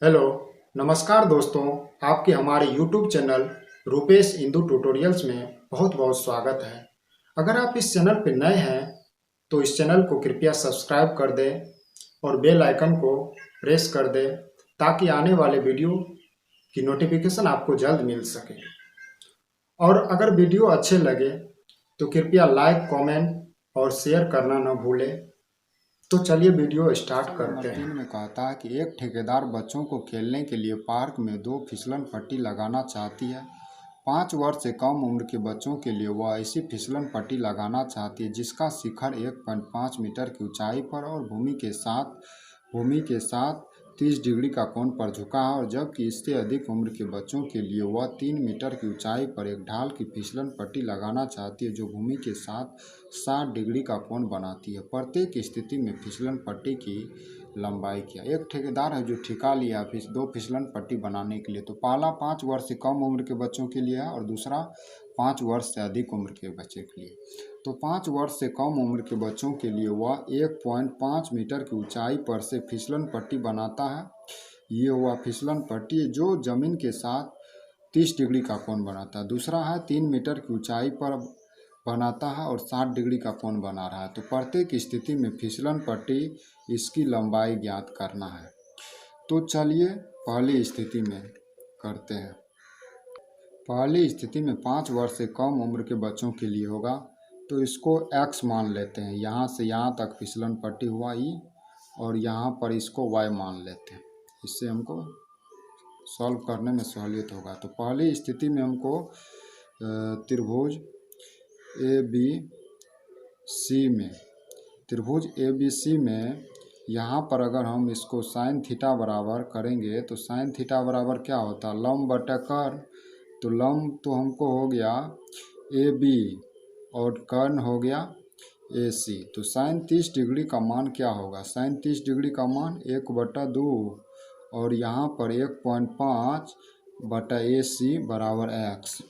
Hello, नमस्कार दोस्तों। आपके हमारे YouTube channel Rupesh Indu tutorials में बहुत बहुत स्वागत है। अगर आप इस चैनल पर नए हैं तो इस चैनल को कृपया सब्सक्राइब कर दें और बेल आइकन को प्रेस कर दें ताकि आने वाले वीडियो की नोटिफिकेशन आपको जल्द मिल सके। और अगर वीडियो अच्छे लगे तो कृपया लाइक, कमेंट और शेयर करना न भूलें। तो चलिए वीडियो स्टार्ट करते हैं। नंबर 3 में कहता है कि एक ठेकेदार बच्चों को खेलने के लिए पार्क में 2 फिसलन पट्टी लगाना चाहती है। 5 वर्ष से कम उम्र के बच्चों के लिए वह ऐसी फिसलन पट्टी लगाना चाहती है जिसका शिखर 1.5 मीटर की ऊंचाई पर और भूमि के साथ 30 डिग्री का कोण पर झुका है, और जबकि इससे अधिक उम्र के बच्चों के लिए वह 3 मीटर की ऊंचाई पर एक ढाल की फिसलन पट्टी लगाना चाहती है जो भूमि के साथ 60 डिग्री का कोण बनाती है। प्रत्येक स्थिति में फिसलन पट्टी की लंबाई क्या। एक ठेकेदार है जो ठेका लिया दो फिसलन पट्टी बनाने के लिए। तो पहला 5 वर्ष से कम उम्र के बच्चों के लिए है और दूसरा 5 वर्ष से अधिक उम्र के बच्चे के लिए। तो 5 वर्ष से कम उम्र के बच्चों के लिए वह 1.5 मीटर की ऊंचाई पर से फिसलन पट्टी बनाता है। ये हुआ फिसलन पट्टी जो जमीन के साथ 30 डिग्री का कोण बनाता है। दूसरा है 3 मीटर की ऊंचाई पर बनाता है और 60 डिग्री का कोण बना रहा है। तो प्रत्येक स्थिति में फिसलन पट्टी इसकी लंबाई ज्ञात करना है। तो चलिए पहली स्थिति में करते हैं। पहली स्थिति में 5 वर्ष से कम उम्र के बच्चों के लिए होगा, तो इसको x मान लेते हैं। यहाँ से यहाँ तक फिसलन पट्टी हुआ ई, और यहाँ पर इसको y मान लेते हैं। इससे हमको सॉल्व करने में सहूलियत होगा। तो पहली स्थिति में हमको त्रिभुज ए बी सी में यहाँ पर अगर हम इसको साइन थीटा बराबर करेंगे तो साइन थीटा बराबर क्या होता है, लंब बटा कर्ण। तो लंब तो हमको हो गया ए बी और कर्ण हो गया ए सी। तो साइन 30 डिग्री का मान क्या होगा, साइन 30 डिग्री का मान 1/2 और यहाँ पर 1.5 बटा ए सी बराबर x।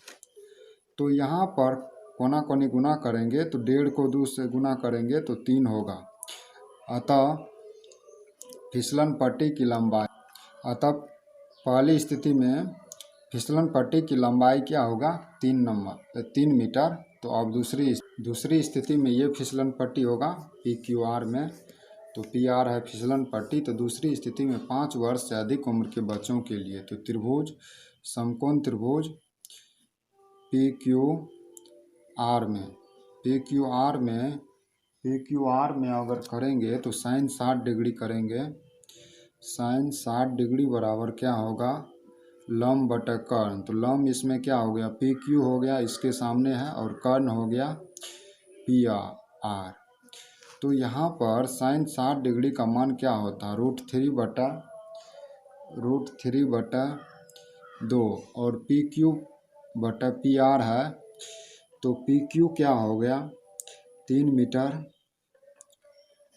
तो यहाँ पर कोना कोनी गुना करेंगे तो 1.5 को 2 से गुना करेंगे तो 3 होगा। अतः फिसलन पट्टी की लंबाई, अतः पहली स्थिति में फिसलन पट्टी की लंबाई क्या होगा, 3 मीटर। तो अब दूसरी स्थिति में ये फिसलन पट्टी होगा पी क्यू आर में। तो पी आर है फिसलन पट्टी। तो दूसरी स्थिति में 5 वर्ष से अधिक उम्र के बच्चों के लिए तो त्रिभुज समकोण त्रिभुज पी क्यू आर में अगर करेंगे तो साइन 60 डिग्री करेंगे। साइन 60 डिग्री बराबर क्या होगा, लंब बटा कर्ण। तो लंब इसमें क्या हो गया, पी क्यू हो गया, इसके सामने है, और कर्ण हो गया पी आर। तो यहाँ पर साइन 60 डिग्री का मान क्या होता है, √3/2 और पी क्यू बटा पी आर है। तो पी क्यू क्या हो गया 3 मीटर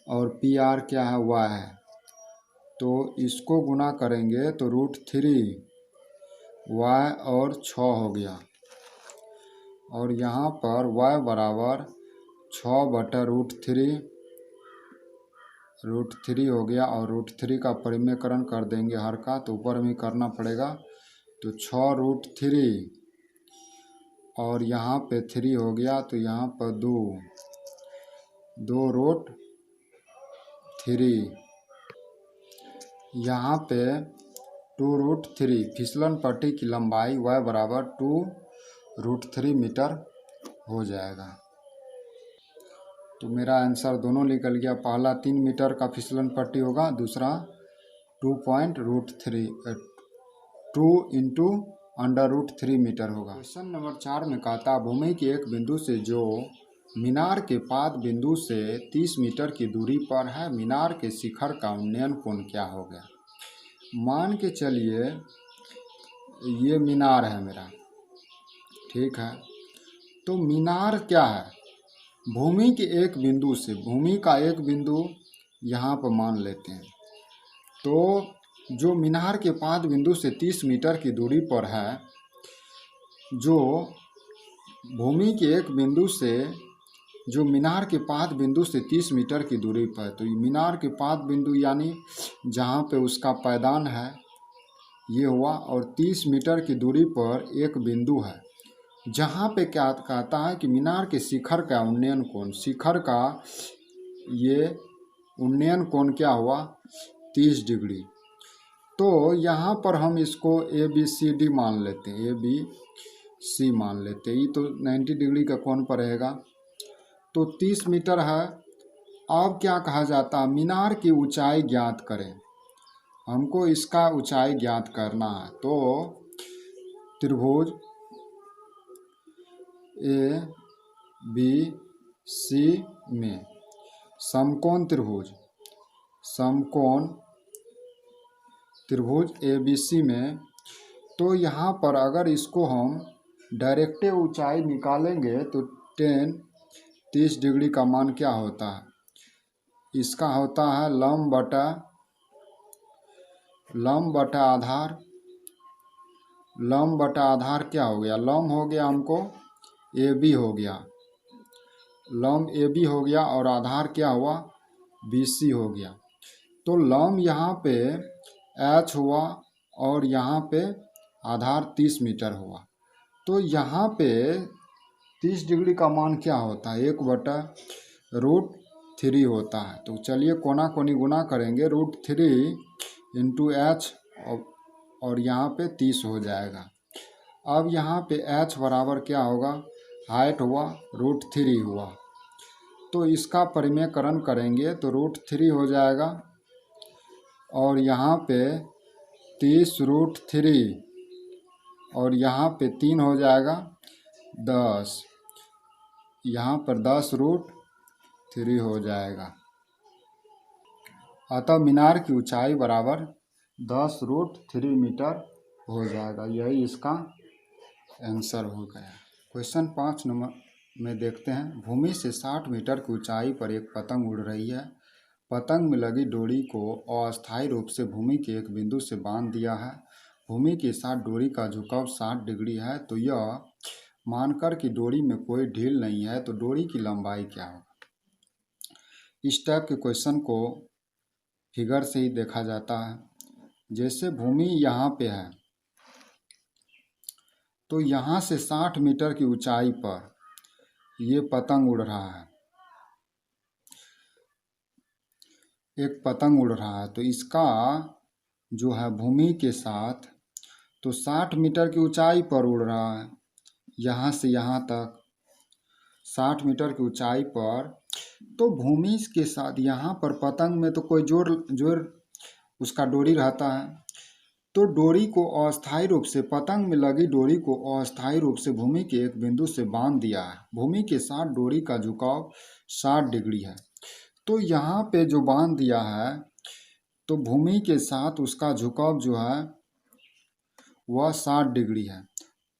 और पी आर क्या है y है। तो इसको गुना करेंगे तो √3 y और 6 हो गया, और यहाँ पर y बराबर 6/√3 हो गया, और √3 का परिमेयकरण कर देंगे हर का, तो ऊपर में करना पड़ेगा। तो 6√3 और यहाँ पे 3 हो गया, तो यहाँ पर 2√3, यहाँ पे 2√3 फिसलन पट्टी की लंबाई y बराबर 2√3 मीटर हो जाएगा। तो मेरा आंसर दोनों निकल गया। पहला 3 मीटर का फिसलन पट्टी होगा, दूसरा 2 × √3 मीटर होगा। क्वेश्चन नंबर 4 में कहता भूमि के एक बिंदु से जो मीनार के पाद बिंदु से 30 मीटर की दूरी पर है, मीनार के शिखर का उन्नयन कोण क्या हो गया। मान के चलिए ये मीनार है मेरा, ठीक है। तो मीनार क्या है, भूमि के एक बिंदु से, भूमि का एक बिंदु यहाँ पर मान लेते हैं। तो जो मीनार के पाद बिंदु से 30 मीटर की दूरी पर है, जो भूमि के एक बिंदु से, जो मीनार के पाद बिंदु से 30 मीटर की दूरी पर है। तो मीनार के पाद बिंदु यानी जहाँ पे उसका पायदान है ये हुआ, और 30 मीटर की दूरी पर एक बिंदु है जहाँ पे क्या कहता है कि मीनार के शिखर का उन्नयन कोण, शिखर का ये उन्नयन कोण क्या हुआ 30 डिग्री। तो यहाँ पर हम इसको ABCD मान लेते हैं, ABC मान लेते हैं। ये तो 90 डिग्री का कोण पर रहेगा, तो 30 मीटर है। अब क्या कहा जाता है, मीनार की ऊंचाई ज्ञात करें। हमको इसका ऊंचाई ज्ञात करना है। तो त्रिभुज ABC में समकोण त्रिभुज ABC में, तो यहाँ पर अगर इसको हम डायरेक्ट ऊंचाई निकालेंगे तो 30 डिग्री का मान क्या होता है, इसका होता है लंब बटा आधार। लंब बटा आधार क्या हो गया, लंब हो गया हमको AB हो गया, लंब AB हो गया, और आधार क्या हुआ BC हो गया। तो लंब यहाँ पे H हुआ और यहाँ पे आधार 30 मीटर हुआ। तो यहाँ पे 30 डिग्री का मान क्या होता है, 1/√3 होता है। तो चलिए कोना कोनी गुना करेंगे, √3 × H और यहाँ पे 30 हो जाएगा। अब यहाँ पे H बराबर क्या होगा, हाइट हुआ √3 हुआ, तो इसका परिमेयकरण करेंगे तो √3 हो जाएगा, और यहाँ पे 30√3 और यहाँ पे 3 हो जाएगा 10, यहाँ पर 10√3 हो जाएगा। अतः मीनार की ऊंचाई बराबर 10√3 मीटर हो जाएगा। यही इसका आंसर हो गया। क्वेश्चन 5 नंबर में देखते हैं, भूमि से 60 मीटर की ऊंचाई पर एक पतंग उड़ रही है। पतंग में लगी डोरी को अस्थायी रूप से भूमि के एक बिंदु से बांध दिया है। भूमि के साथ डोरी का झुकाव 60 डिग्री है। तो यह मानकर कि डोरी में कोई ढील नहीं है, तो डोरी की लंबाई क्या होगा। इस टाइप के क्वेश्चन को फिगर से ही देखा जाता है। जैसे भूमि यहाँ पे है, तो यहाँ से 60 मीटर की ऊंचाई पर ये पतंग उड़ रहा है, एक पतंग उड़ रहा है। तो इसका जो है भूमि के साथ तो 60 मीटर की ऊंचाई पर उड़ रहा है, यहाँ से यहाँ तक 60 मीटर की ऊंचाई पर। तो भूमि के साथ यहाँ पर पतंग में तो कोई जोर उसका डोरी रहता है, तो डोरी को अस्थायी रूप से, पतंग में लगी डोरी को अस्थायी रूप से भूमि के एक बिंदु से बांध दिया है। भूमि के साथ डोरी का झुकाव 60 डिग्री है। तो यहाँ पे जो बांध दिया है, तो भूमि के साथ उसका झुकाव जो है वह 60 डिग्री है।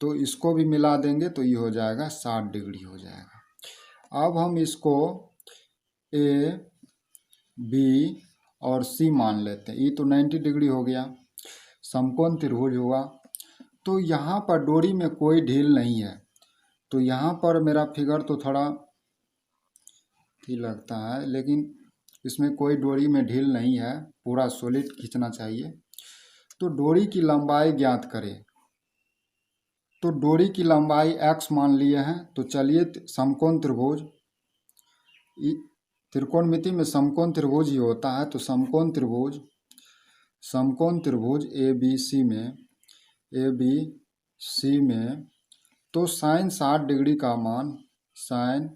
तो इसको भी मिला देंगे तो ये हो जाएगा 60 डिग्री हो जाएगा। अब हम इसको A, B और C मान लेते हैं। ये तो 90 डिग्री हो गया, समकोण त्रिभुज हुआ। तो यहाँ पर डोरी में कोई ढील नहीं है, तो यहाँ पर मेरा फिगर तो थोड़ा ठीक लगता है, लेकिन इसमें कोई डोरी में ढील नहीं है, पूरा सॉलिड खींचना चाहिए। तो डोरी की लंबाई ज्ञात करें। तो डोरी की लंबाई x मान लिए हैं। तो चलिए समकोण त्रिभुज, त्रिकोणमिति में समकोण त्रिभुज ही होता है। तो समकोण त्रिभुज ABC में तो साइन 60 डिग्री का मान, साइन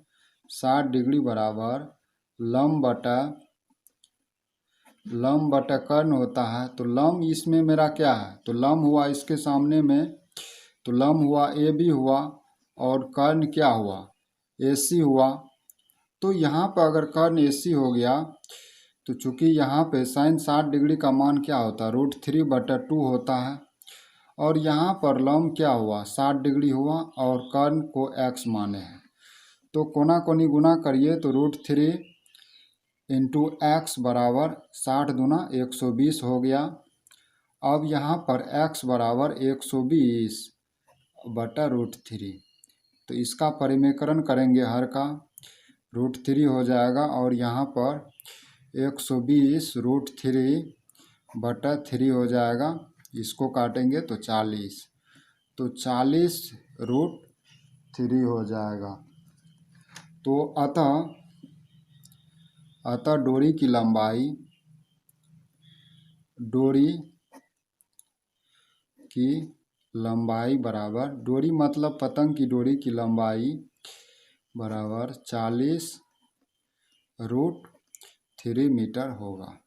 60 डिग्री बराबर लंब बटा कर्ण होता है। तो लंब इसमें मेरा क्या है, तो लंब हुआ इसके सामने में, तो लंब हुआ AB हुआ, और कर्ण क्या हुआ AC हुआ। तो यहाँ पर अगर कर्ण AC हो गया, तो चूंकि यहाँ पे साइन 60 डिग्री का मान क्या होता है, √3/2 होता है। और यहाँ पर लंब क्या हुआ 60 डिग्री हुआ, और कर्ण को x माने हैं। तो कोना कोनी गुना करिए तो √3 × x बराबर 60 दूना 120 हो गया। अब यहाँ पर x बराबर 120/√3, तो इसका परिमेयकरण करेंगे हर का, √3 हो जाएगा, और यहाँ पर 120 √3/3 हो जाएगा। इसको काटेंगे तो 40, तो 40√3 हो जाएगा। तो अतः डोरी की लंबाई बराबर, डोरी मतलब पतंग की डोरी की लंबाई बराबर 40√3 मीटर होगा।